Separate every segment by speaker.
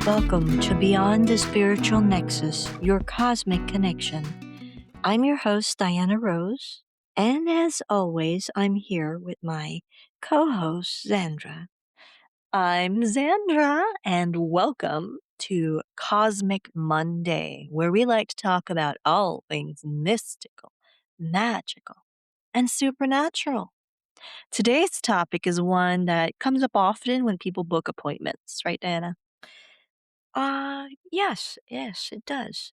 Speaker 1: Welcome to Beyond the Spiritual Nexus, your cosmic connection. I'm your host, Diana Rose, and as always, I'm here with my co host, Xandra. I'm Xandra, and welcome to Cosmic Monday, where we like to talk about all things mystical, magical, and supernatural. Today's topic is one that comes up often when people book appointments, right, Diana? Yes, it does.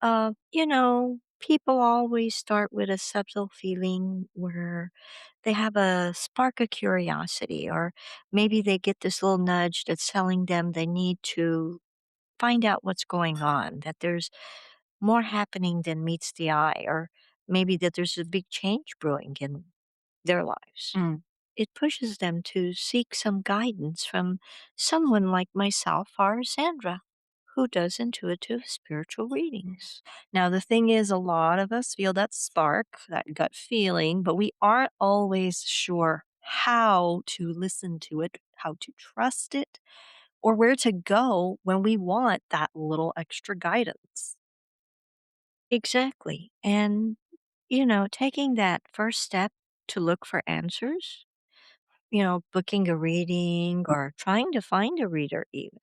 Speaker 1: People always start with a subtle feeling where they have a spark of curiosity, or maybe they get this little nudge that's telling them they need to find out what's going on, that there's more happening than meets the eye, or maybe that there's a big change brewing in their lives.
Speaker 2: Mm.
Speaker 1: It pushes them to seek some guidance from someone like myself or Sandra, who does intuitive spiritual readings. Now, the thing is, a lot of us feel that spark, that gut feeling, but we aren't always sure how to listen to it, how to trust it, or where to go when we want that little extra guidance. Exactly. And, taking that first step to look for answers, booking a reading or trying to find a reader, even.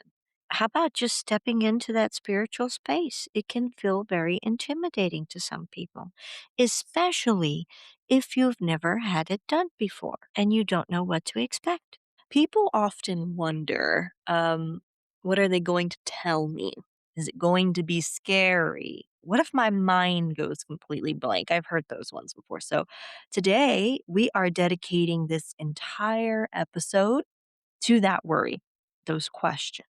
Speaker 1: How about just stepping into that spiritual space? It can feel very intimidating to some people, especially if you've never had it done before and you don't know what to expect. People often wonder, what are they going to tell me? Is it going to be scary? What if my mind goes completely blank? I've heard those ones before. So today we are dedicating this entire episode to that worry, those questions.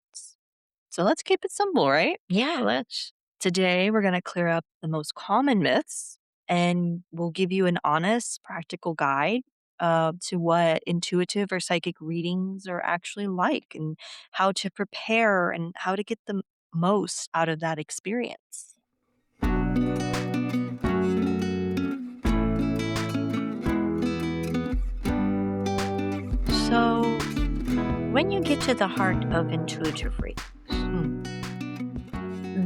Speaker 1: So let's keep it simple, right? Yeah, let's. Today, we're going to clear up the most common myths and we'll give you an honest, practical guide to what intuitive or psychic readings are actually like and how to prepare and how to get the most out of that experience. So, when you get to the heart of intuitive readings,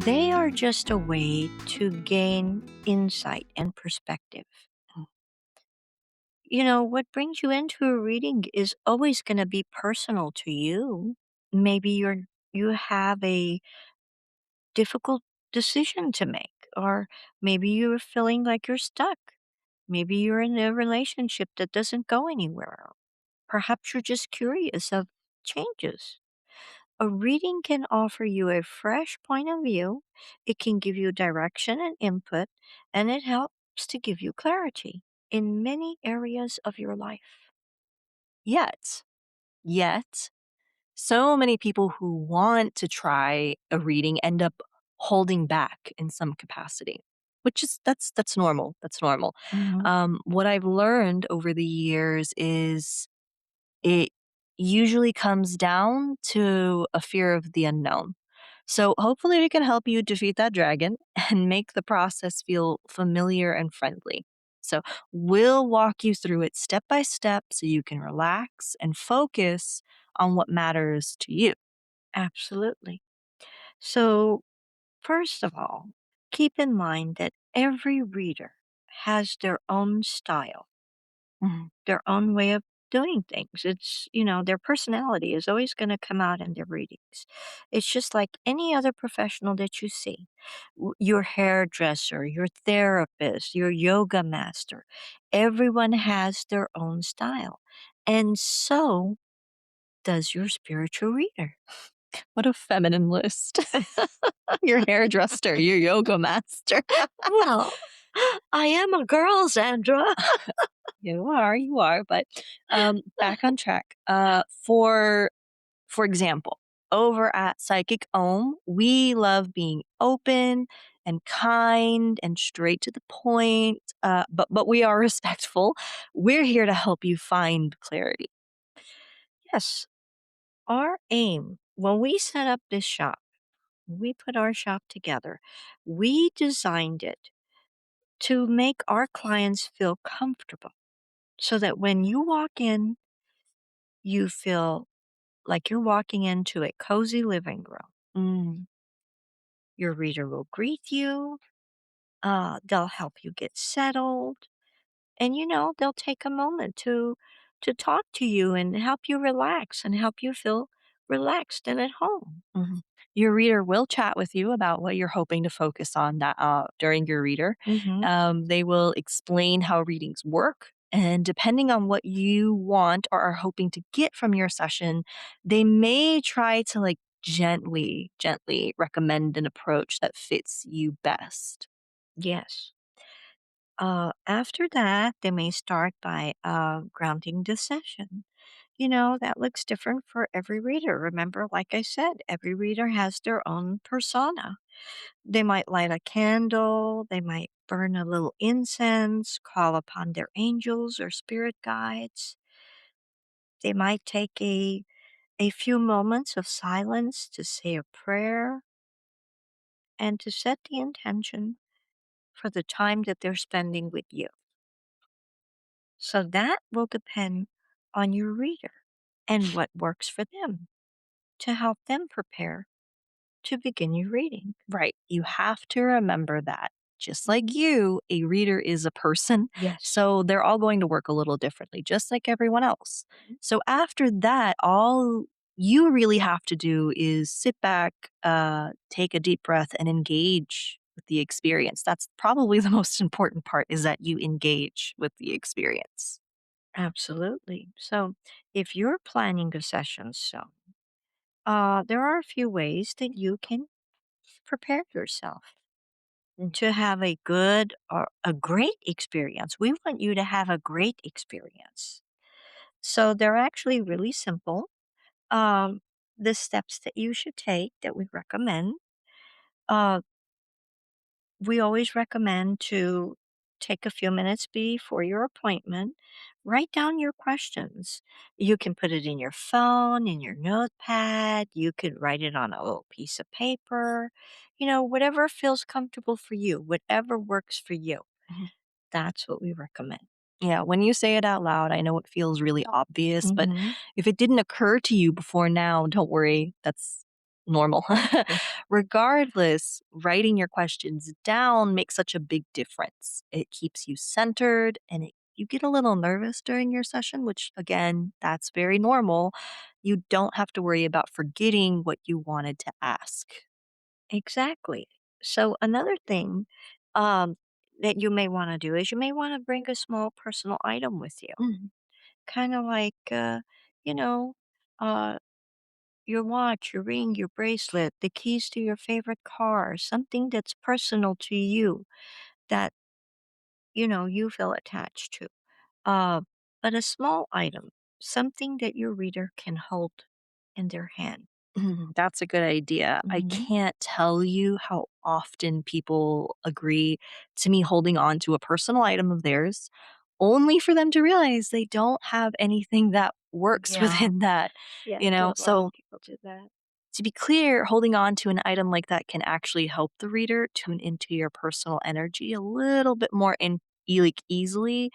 Speaker 1: they are just a way to gain insight and perspective. What brings you into a reading is always going to be personal to you. Maybe you have a difficult decision to make, or maybe you're feeling like you're stuck. Maybe you're in a relationship that doesn't go anywhere. Perhaps you're just curious of changes. A reading can offer you a fresh point of view. It can give you direction and input, and it helps to give you clarity in many areas of your life. Yet, so many people who want to try a reading end up holding back in some capacity, which is that's normal. That's normal.
Speaker 2: Mhm.
Speaker 1: What I've learned over the years is it usually comes down to a fear of the unknown. So hopefully we can help you defeat that dragon and make the process feel familiar and friendly. So we'll walk you through it step by step so you can relax and focus on what matters to you. Absolutely. So, first of all, keep in mind that every reader has their own style, their own way of doing things. Their personality is always going to come out in their readings. It's just like any other professional that you see, your hairdresser, your therapist, your yoga master. Everyone has their own style. And so does your spiritual reader. What a feminine list. Your hairdresser, your yoga master. Well, I am a girl, Sandra. You are. But back on track. For example, over at Psychic Ohm, we love being open and kind and straight to the point. But we are respectful. We're here to help you find clarity. Yes, our aim when we set up this shop, we put our shop together. We designed it to make our clients feel comfortable so that when you walk in, you feel like you're walking into a cozy living room.
Speaker 2: Mm, your reader will greet you. They'll help you get settled, and they'll take a moment to talk to you and help you relax and help you feel relaxed and at home.
Speaker 1: Mhm. Your reader will chat with you about what you're hoping to focus on that during your reader.
Speaker 2: Hmm.
Speaker 1: They will explain how readings work. And depending on what you want or are hoping to get from your session, they may try to like gently recommend an approach that fits you best.
Speaker 2: Yes. After that, they may start by grounding the session. That looks different for every reader. Remember, like I said, every reader has their own persona. They might light a candle, they might burn a little incense, call upon their angels or spirit guides. They might take a few moments of silence to say a prayer and to set the intention for the time that they're spending with you. So that will depend on your reader and what works for them to help them prepare to begin your reading.
Speaker 1: Right. You have to remember that. Just like
Speaker 2: Mhm.
Speaker 1: you, a reader is a person.
Speaker 2: Yes.
Speaker 1: So they're all going to work a little differently, just like everyone else.
Speaker 2: Mhm.
Speaker 1: So after that, all you really have to do is sit back, take a deep breath, and engage with the experience. That's probably the most important part is that you engage with the experience.
Speaker 2: Absolutely. So, if you're planning a session, there are a few ways that you can prepare yourself
Speaker 1: Mm.
Speaker 2: to have a good or a great experience. We want you to have a great experience. So, they're actually really simple. Um, the steps that you should take that we recommend. Uh, we always recommend to take a few minutes before your appointment, write down your questions. You can put it in your phone, in your notepad, you could write it on a little piece of paper, whatever feels comfortable for you, whatever works for you. That's what we recommend.
Speaker 1: Yeah, when you say it out loud, I know it feels really obvious, but
Speaker 2: Hmm.
Speaker 1: if it didn't occur to you before now, don't worry, that's normal. Regardless, writing your questions down makes such a big difference. It keeps you centered and you get a little nervous during your session, which again, that's very normal. You don't have to worry about forgetting what you wanted to ask.
Speaker 2: Exactly. So, another thing um, that you may want to do is you may want to bring a small personal item with you,
Speaker 1: Mhm.
Speaker 2: kind of like, you know, uh, your watch, your ring, your bracelet, the keys to your favorite car, something that's personal to you that, you feel attached to. Uh, but a small item, something that your reader can hold in their hand.
Speaker 1: That's a good idea. I
Speaker 2: Hmm.
Speaker 1: can't tell you how often people agree to me holding on to a personal item of theirs only for them to realize they don't have anything that works
Speaker 2: Yeah.
Speaker 1: within that,
Speaker 2: Yes,
Speaker 1: you
Speaker 2: a
Speaker 1: know?
Speaker 2: lot of
Speaker 1: So,
Speaker 2: people do that.
Speaker 1: to be clear, holding on to an item like that can actually help the reader tune into your personal energy a little bit more like easily,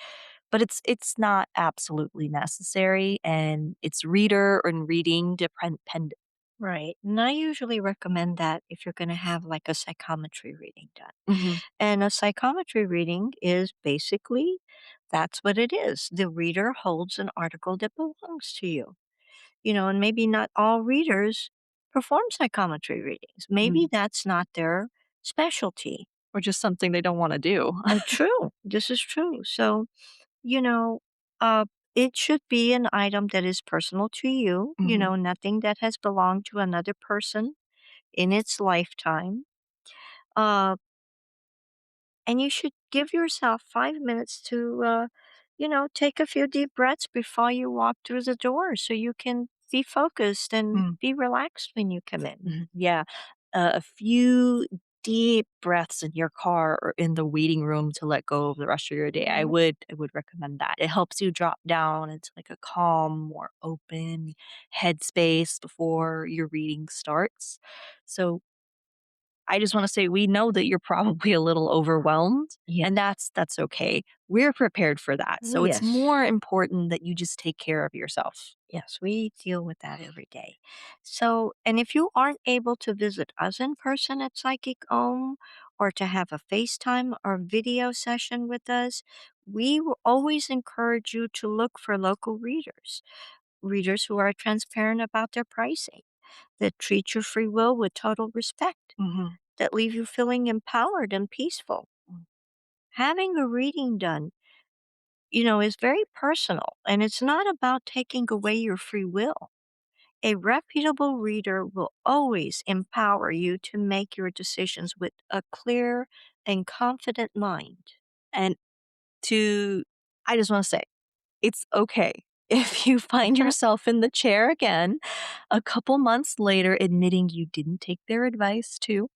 Speaker 1: but it's not absolutely necessary and it's reader and reading dependent.
Speaker 2: Right. And I usually recommend that if you're going to have like a psychometry reading done.
Speaker 1: Mhm.
Speaker 2: And a psychometry reading is basically that's what it is. The reader holds an article that belongs to you. And maybe not all readers perform psychometry readings. Maybe
Speaker 1: Mhm.
Speaker 2: that's not their specialty.
Speaker 1: Or just something they don't want to do.
Speaker 2: True. This is true. So, you know, uh, it should be an item that is personal to you,
Speaker 1: Mhm.
Speaker 2: nothing that has belonged to another person in its lifetime. Uh, and you should give yourself 5 minutes to, take a few deep breaths before you walk through the door so you can be focused and
Speaker 1: Mm.
Speaker 2: be relaxed when you come in.
Speaker 1: Mhm. Yeah. A few deep breaths in your car or in the waiting room to let go of the rest of your day. I
Speaker 2: Mhm.
Speaker 1: would I would recommend that. It helps you drop down into like a calm, more open headspace before your reading starts. So I just want to say we know that you're probably a little overwhelmed and
Speaker 2: Yes.
Speaker 1: that's okay. We're prepared for that.
Speaker 2: Oh,
Speaker 1: So it's
Speaker 2: yes.
Speaker 1: more important that you just take care of yourself.
Speaker 2: Yes, we deal with that every day. So, and if you aren't able to visit us in person at Psychic Home or to have a FaceTime or video session with us, we will always encourage you to look for local readers, readers who are transparent about their pricing, that treat your free will with total respect,
Speaker 1: Mhm.
Speaker 2: that leave you feeling empowered and peaceful. Having a reading done, is very personal and it's not about taking away your free will. A reputable reader will always empower you to make your decisions with a clear and confident mind.
Speaker 1: And to I just wanna say, it's okay if you find yourself in the chair again a couple months later admitting you didn't take their advice too.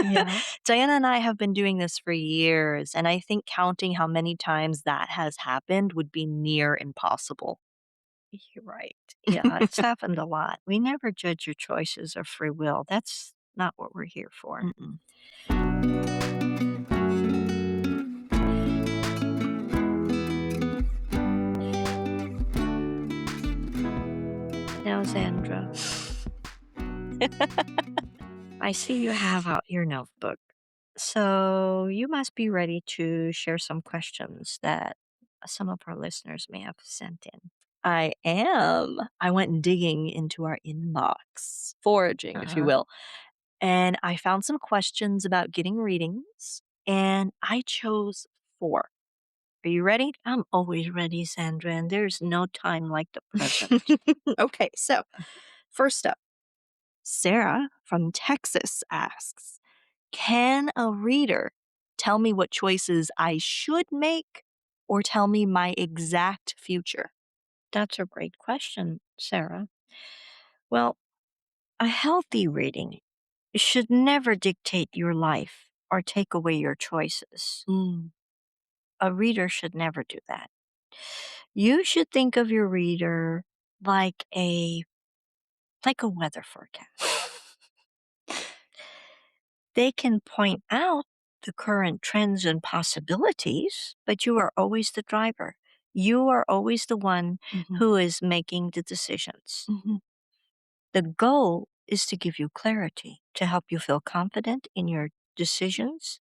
Speaker 2: Yeah,
Speaker 1: Diana and I have been doing this for years, and I think counting how many times that has happened would be near impossible.
Speaker 2: you're right. Yeah, it's happened a lot. We never judge your choices or free will. That's not what we're here for.
Speaker 1: Mm-mm.
Speaker 2: Now, Xandra, I see you have out your notebook. So you must be ready to share some questions that some of our listeners may have sent in.
Speaker 1: I am. I went digging into our inbox, foraging, if you
Speaker 2: Uh-huh.
Speaker 1: will, and I found some questions about getting readings, and I chose 4. Are you ready?
Speaker 2: I'm always ready, Sandra, and there's no time like the present.
Speaker 1: Okay, so first up, Sarah from Texas asks, can a reader tell me what choices I should make or tell me my exact future?
Speaker 2: That's a great question, Sarah. Well, a healthy reading should never dictate your life or take away your choices.
Speaker 1: Mm.
Speaker 2: A reader should never do that. You should think of your reader like a weather forecast. They can point out the current trends and possibilities, but you are always the driver. You are always the one
Speaker 1: Mhm,
Speaker 2: who is making the decisions.
Speaker 1: mhm,
Speaker 2: The goal is to give you clarity, to help you feel confident in your decisions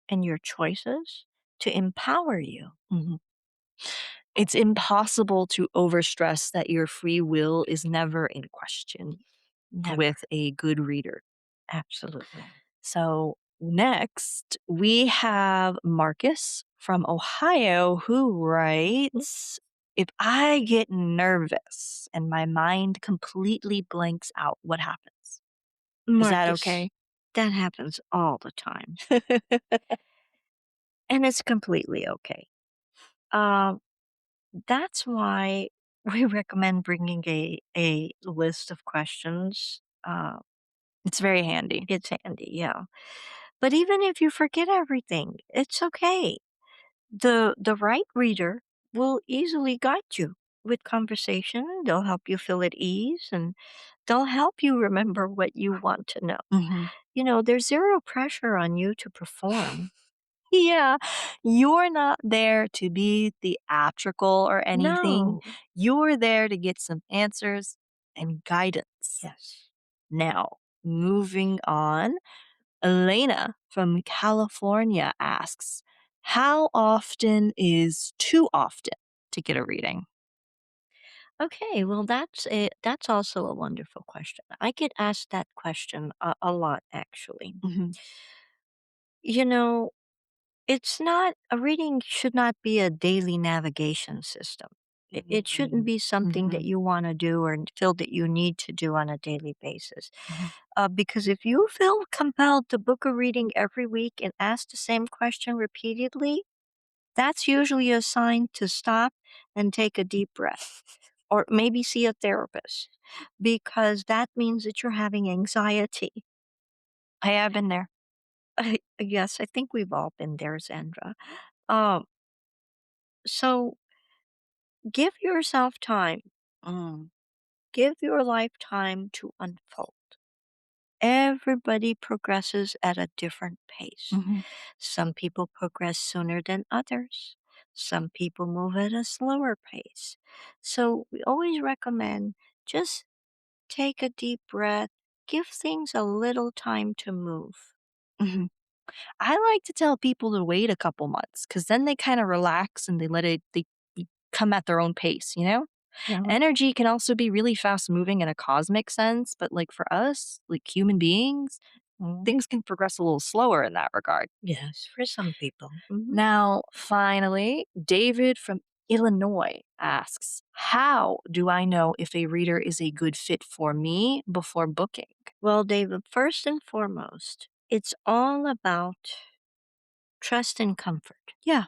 Speaker 2: and your choices, to empower you.
Speaker 1: mhm. It's impossible to overstress that your free will is never in question
Speaker 2: Never.
Speaker 1: with a good reader.
Speaker 2: Absolutely.
Speaker 1: So, next, we have Marcus from Ohio who
Speaker 2: Mm,
Speaker 1: writes, if I get nervous and my mind completely blanks out, what happens? Is that
Speaker 2: Marcus,
Speaker 1: okay?
Speaker 2: that happens all the time, and it's completely okay. Um, that's why we recommend bringing a list of questions.
Speaker 1: It's very handy.
Speaker 2: It's handy, yeah. But even if you forget everything, it's okay. The right reader will easily guide you with conversation. They'll help you feel at ease and they'll help you remember what you want to know.
Speaker 1: Mhm.
Speaker 2: There's zero pressure on you to perform.
Speaker 1: Yeah, you're not there to be theatrical or anything.
Speaker 2: No.
Speaker 1: You're there to get some answers and guidance.
Speaker 2: Yes.
Speaker 1: Now, moving on, Elena from California asks, how often is too often to get a reading?
Speaker 2: Okay, well that's also a wonderful question. I get asked that question a lot actually.
Speaker 1: Mhm,
Speaker 2: You know, it's not a reading should not be a daily navigation system. It shouldn't
Speaker 1: mhm,
Speaker 2: be something that
Speaker 1: mhm,
Speaker 2: you want to do or feel that you need to do on a daily basis.
Speaker 1: mhm.
Speaker 2: Because if you feel compelled to book a reading every week and ask the same question repeatedly, that's usually a sign to stop and take a deep breath or maybe see a therapist because that means that you're having anxiety.
Speaker 1: I have been there.
Speaker 2: Yes, I think we've all been there, Zandra. Um, so give yourself time,
Speaker 1: Mm,
Speaker 2: give your life time to unfold. Everybody progresses at a different pace.
Speaker 1: mhm,
Speaker 2: Some people progress sooner than others. Some people move at a slower pace. So we always recommend just take a deep breath, give things a little time to move.
Speaker 1: Mhm. I like to tell people to wait a couple months because then they kind of relax and they come at their own pace, you know?
Speaker 2: Uh-huh.
Speaker 1: Energy can also be really fast moving in a cosmic sense, but like for us, like human beings,
Speaker 2: Mm,
Speaker 1: things can progress a little slower in that regard.
Speaker 2: yes, for some people.
Speaker 1: Now, finally, David from Illinois asks, how do I know if a reader is a good fit for me before booking?
Speaker 2: Well, David, first and foremost, it's all about trust and comfort.
Speaker 1: Yeah.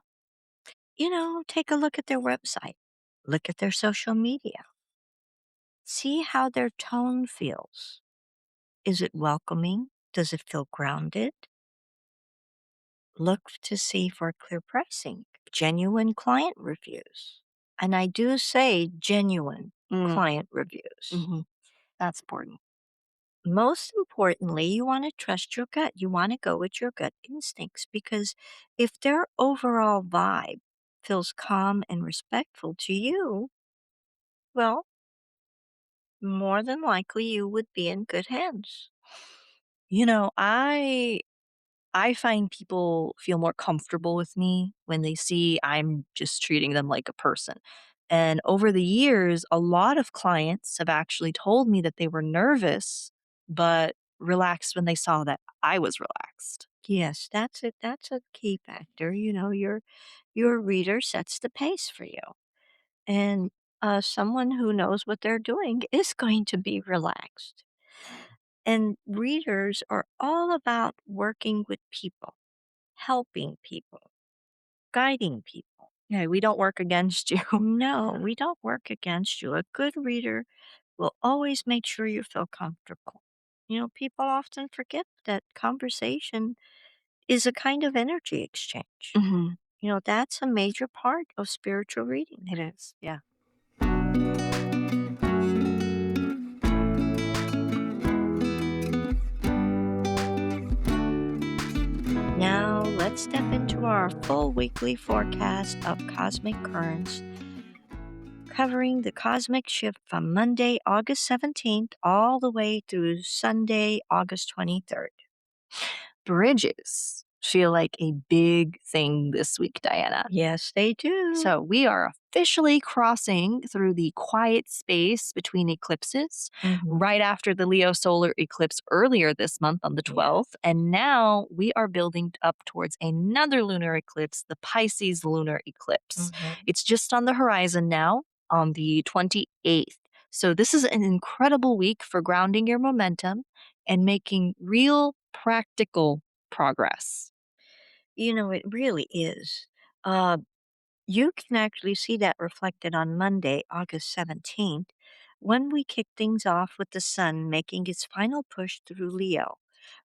Speaker 2: Take a look at their website, look at their social media, see how their tone feels. Is it welcoming? Does it feel grounded? Look to see for clear pricing, genuine client reviews. And I do say genuine
Speaker 1: Mm,
Speaker 2: client reviews.
Speaker 1: hmm. That's important.
Speaker 2: Most importantly, you want to trust your gut. You want to go with your gut instincts because if their overall vibe feels calm and respectful to you, well, more than likely you would be in good hands.
Speaker 1: You know, I find people feel more comfortable with me when they see I'm just treating them like a person. And over the years, a lot of clients have actually told me that they were nervous, but relaxed when they saw that I was relaxed.
Speaker 2: Yes, that's it. That's a key factor. Your reader sets the pace for you. And someone who knows what they're doing is going to be relaxed. And readers are all about working with people, helping people, guiding people.
Speaker 1: Yeah, we don't work against you.
Speaker 2: No, we don't work against you. A good reader will always make sure you feel comfortable. People often forget that conversation is a kind of energy exchange.
Speaker 1: Hmm.
Speaker 2: That's a major part of spiritual reading.
Speaker 1: It is. Yeah.
Speaker 2: Now, let's step into our full weekly forecast of cosmic currents, covering the cosmic shift from Monday, August 17th, all the way through Sunday, August 23rd.
Speaker 1: Bridges feel like a big thing this week, Diana.
Speaker 2: Yes, they do.
Speaker 1: So we are officially crossing through the quiet space between eclipses
Speaker 2: Hmm.
Speaker 1: right after the Leo solar eclipse earlier this month on the
Speaker 2: Yeah.
Speaker 1: 12th. And now we are building up towards another lunar eclipse, the Pisces lunar eclipse.
Speaker 2: Hmm.
Speaker 1: It's just on the horizon now on the 28th. So this is an incredible week for grounding your momentum and making real practical progress.
Speaker 2: It really is. Uh, you can actually see that reflected on Monday, August 17th, when we kick things off with the sun making its final push through Leo,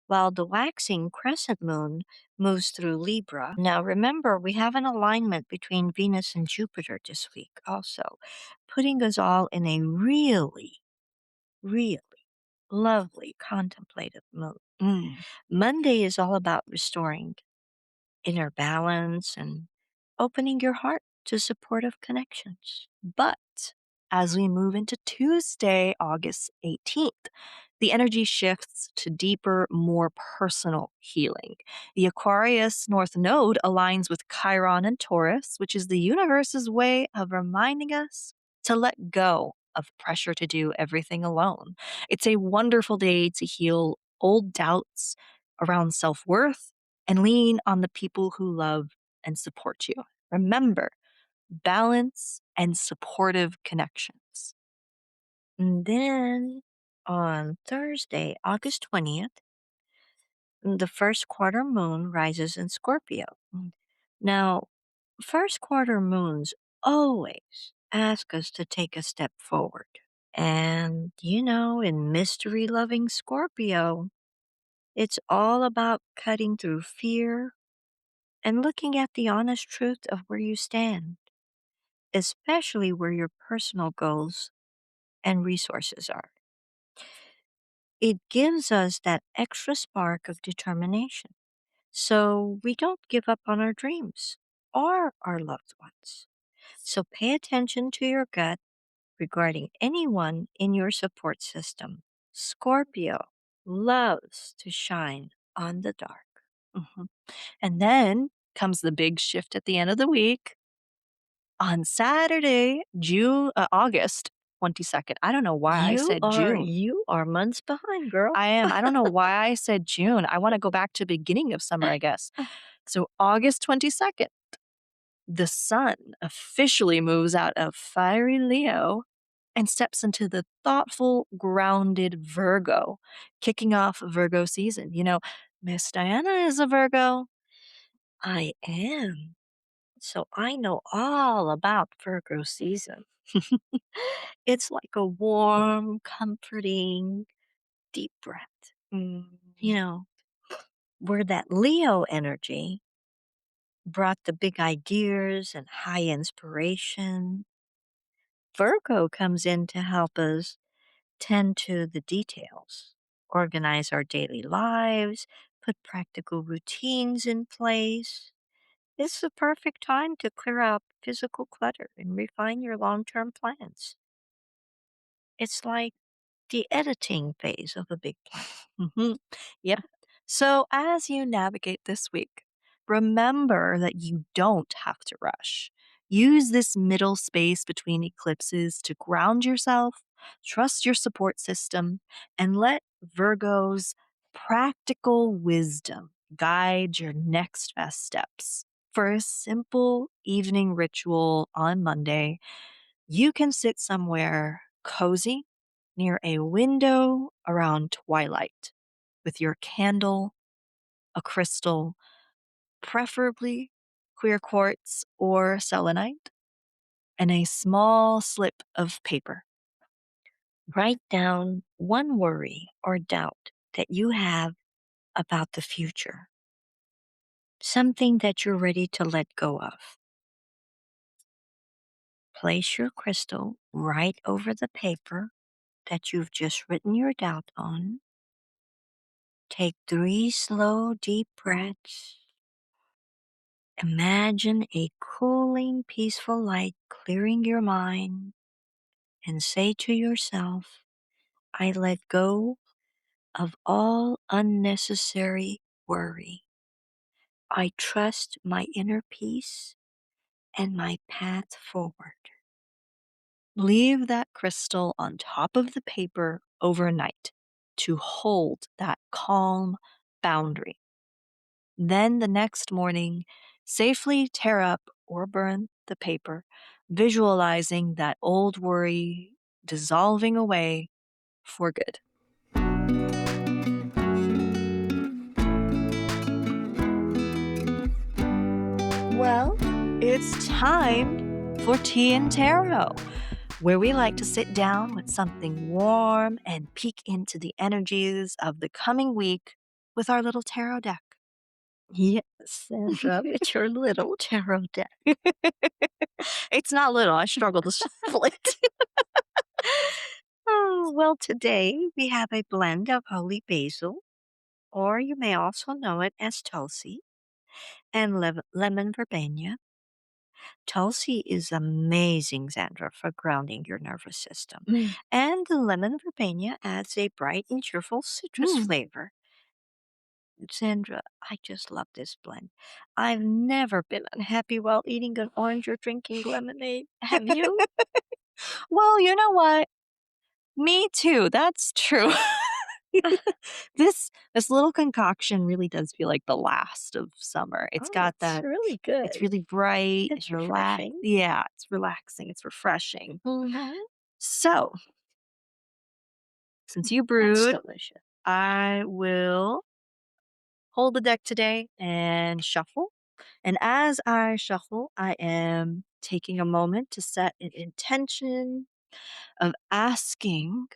Speaker 2: while the waxing crescent moon moves through Libra. Now, remember, we have an alignment between Venus and Jupiter this week, also, putting us all in a really, really lovely contemplative mood.
Speaker 1: Mm.
Speaker 2: Monday is all about restoring inner balance and opening your heart to supportive connections.
Speaker 1: But as we move into Tuesday, August 18th, the energy shifts to deeper, more personal healing. The Aquarius North Node aligns with Chiron and Taurus, which is the universe's way of reminding us to let go of pressure to do everything alone. It's a wonderful day to heal old doubts around self worth and lean on the people who love and support you. Remember, balance, and supportive connections.
Speaker 2: And then on Thursday, August 20th, the first quarter moon rises in Scorpio. Now, first quarter moons always ask us to take a step forward. And, in mystery loving Scorpio, it's all about cutting through fear and looking at the honest truth of where you stand, especially where your personal goals and resources are. It gives us that extra spark of determination so we don't give up on our dreams. or our loved ones. So pay attention to your gut regarding anyone in your support system. Scorpio loves to shine on the dark.
Speaker 1: Mhm. And then comes the big shift at the end of the week on Saturday, August 22nd. I don't know why I
Speaker 2: You
Speaker 1: said
Speaker 2: are
Speaker 1: June.
Speaker 2: you are months behind, girl.
Speaker 1: I am. I don't know why I said June. I want to go back to beginning of summer, I guess. So August 22nd, the sun officially moves out of fiery Leo and steps into the thoughtful, grounded Virgo, kicking off Virgo season. Miss Diana is a Virgo.
Speaker 2: I am. So I know all about Virgo season. It's like a warm, comforting, deep breath. You
Speaker 1: Mm.
Speaker 2: know, where that Leo energy brought the big ideas and high inspiration, Virgo comes in to help us tend to the details, organize our daily lives, put practical routines in place. It's the perfect time to clear out physical clutter and refine your long term plans. It's like the editing phase of a big plan.
Speaker 1: Mhm. Yep. So, as you navigate this week, remember that you don't have to rush. Use this middle space between eclipses to ground yourself, trust your support system, and let Virgo's practical wisdom guide your next best steps. For a simple evening ritual on Monday, you can sit somewhere cozy near a window around twilight with your candle, a crystal, preferably clear quartz or selenite, and a small slip of paper.
Speaker 2: Write down one worry or doubt that you have about the future, something that you're ready to let go of. Place your crystal right over the paper that you've just written your doubt on. Take 3 slow, deep breaths. Imagine a cooling, peaceful light clearing your mind and say to yourself, I let go of all unnecessary worry. I trust my inner peace and my path forward.
Speaker 1: Leave that crystal on top of the paper overnight to hold that calm boundary. Then the next morning, safely tear up or burn the paper, visualizing that old worry dissolving away for good. Well, it's time for Tea and Tarot, where we like to sit down with something warm and peek into the energies of the coming week with our little tarot deck.
Speaker 2: Yes, Sandra, with your little tarot deck.
Speaker 1: It's not little, I struggle to shuffle it.
Speaker 2: Oh, well, today we have a blend of holy basil, or you may also know it as Tulsi, and lemon verbena. Tulsi is amazing, Xandra, for grounding your nervous system.
Speaker 1: Mm,
Speaker 2: And the lemon verbena adds a bright and cheerful citrus
Speaker 1: mm.
Speaker 2: flavor. Sandra, I just love this blend. I've never been unhappy while eating an orange or drinking lemonade. Have you?
Speaker 1: Well, you know what? Me too, that's true. This little concoction really does feel like the last of summer. It's
Speaker 2: Oh,
Speaker 1: got
Speaker 2: it's
Speaker 1: that
Speaker 2: really
Speaker 1: it's
Speaker 2: good.
Speaker 1: really bright and
Speaker 2: It's refreshing.
Speaker 1: yeah, it's relaxing, it's refreshing.
Speaker 2: Hmm.
Speaker 1: So, since you
Speaker 2: That's
Speaker 1: brewed,
Speaker 2: delicious.
Speaker 1: I will hold the deck today and shuffle. And as I shuffle, I am taking a moment to set an intention of asking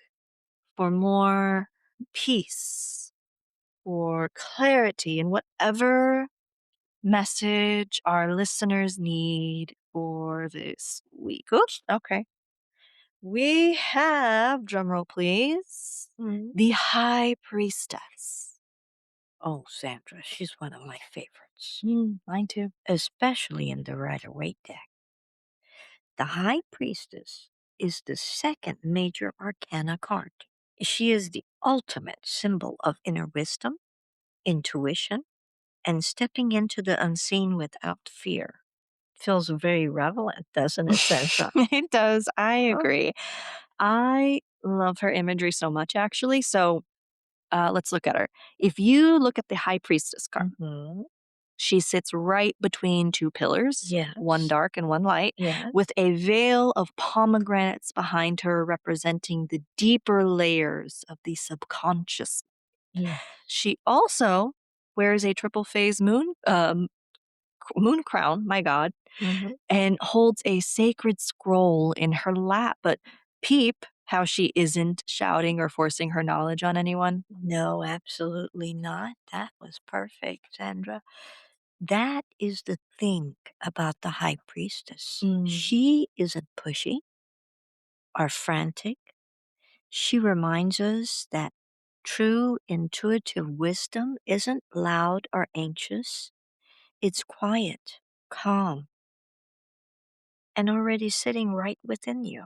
Speaker 1: for more peace or clarity in whatever message our listeners need for this week. Oops, okay. We have, drumroll please,
Speaker 2: Mhm.
Speaker 1: the High Priestess.
Speaker 2: Oh, Sandra, she's one of my favorites. cards,
Speaker 1: Mine too.
Speaker 2: especially in the Rider-Waite deck. The High Priestess is the second major arcana card. She is the ultimate symbol of inner wisdom, intuition, and stepping into the unseen without fear. Feels very relevant, doesn't it, Sandra?
Speaker 1: It does. I
Speaker 2: Huh?
Speaker 1: agree. I love her imagery so much, actually. So let's look at her. If you look at the High Priestess card,
Speaker 2: Mhm.
Speaker 1: she sits right between two pillars, one
Speaker 2: Yes.
Speaker 1: dark and one light,
Speaker 2: Yes.
Speaker 1: with a veil of pomegranates behind her representing the deeper layers of the subconscious.
Speaker 2: Yes.
Speaker 1: She also wears a triple phase moon crown, my god,
Speaker 2: Mhm.
Speaker 1: and holds a sacred scroll in her lap. But peep how she isn't shouting or forcing her knowledge on anyone.
Speaker 2: No, absolutely not. That was perfect, Sandra. That is the thing about the High Priestess.
Speaker 1: Mm.
Speaker 2: She isn't pushy or frantic. She reminds us that true intuitive wisdom isn't loud or anxious. It's quiet, calm, and already sitting right within you,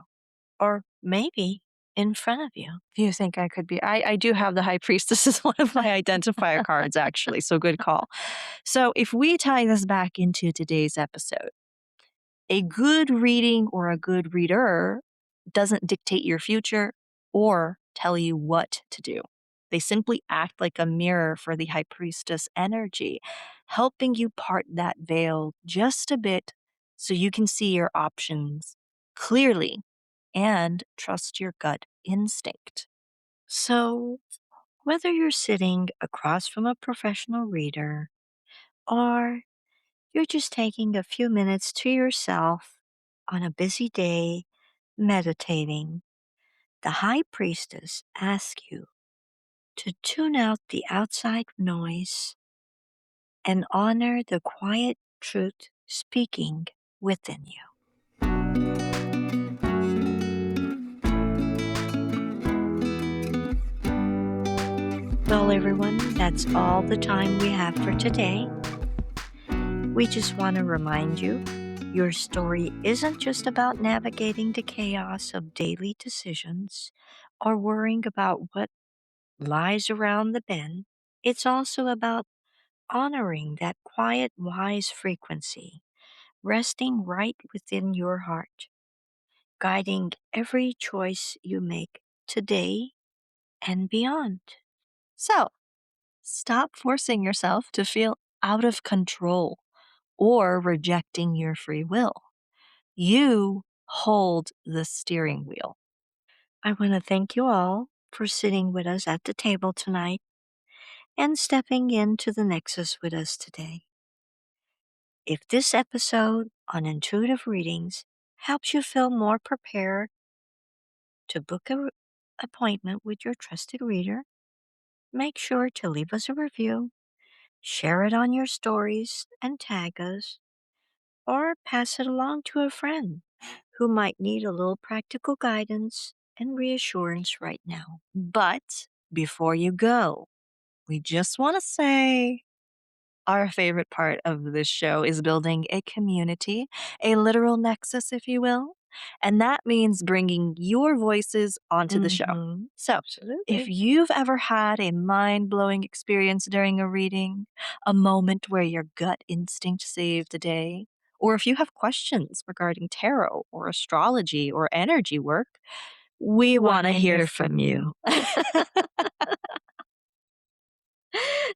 Speaker 2: or maybe in front of you.
Speaker 1: You think I could be? I do have the High Priestess as one of my identifier cards, actually. So good call. So if we tie this back into today's episode, a good reading or a good reader doesn't dictate your future or tell you what to do. They simply act like a mirror for the High Priestess energy, helping you part that veil just a bit so you can see your options clearly and trust your gut instinct.
Speaker 2: So, whether you're sitting across from a professional reader or you're just taking a few minutes to yourself on a busy day, meditating, the High Priestess asks you to tune out the outside noise and honor the quiet truth speaking within you. Well, everyone, that's all the time we have for today. We just want to remind you your story isn't just about navigating the chaos of daily decisions or worrying about what lies around the bend. It's also about honoring that quiet, wise frequency resting right within your heart, guiding every choice you make today and beyond.
Speaker 1: So stop forcing yourself to feel out of control or rejecting your free will. You hold the steering wheel.
Speaker 2: I want to thank you all for sitting with us at the table tonight and stepping into the Nexus with us today. If this episode on intuitive readings helps you feel more prepared to book an appointment with your trusted reader, make sure to leave us a review, share it on your stories, and tag us, or pass it along to a friend who might need a little practical guidance and reassurance right now.
Speaker 1: But before you go, we just want to say our favorite part of this show is building a community, a literal nexus, if you will. And that means bringing your voices onto the show.
Speaker 2: Mm-hmm.
Speaker 1: So, if
Speaker 2: Absolutely.
Speaker 1: you've ever had a mind blowing experience during a reading, a moment where your gut instinct saved the day, or if you have questions regarding tarot or astrology or energy work,
Speaker 2: We
Speaker 1: we want
Speaker 2: want
Speaker 1: to
Speaker 2: to
Speaker 1: hear
Speaker 2: hear
Speaker 1: from
Speaker 2: from you.
Speaker 1: you.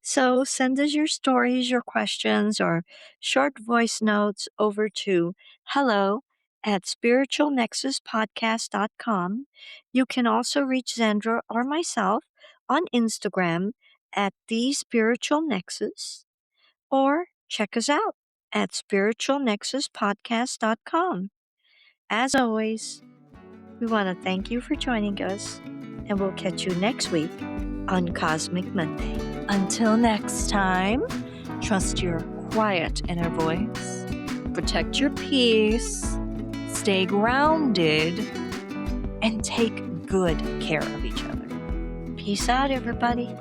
Speaker 2: So send us your stories, your questions, or short voice notes over to hello@spiritualnexuspodcast.com. You can also reach Xandra or myself on Instagram at The Spiritual Nexus, or check us out at spiritualnexuspodcast.com. As always, we want to thank you for joining us, and we'll catch you next week on Cosmic Monday.
Speaker 1: Until next time, trust your quiet inner voice, protect your peace, stay grounded, and take good care of each other.
Speaker 2: Peace out, everybody.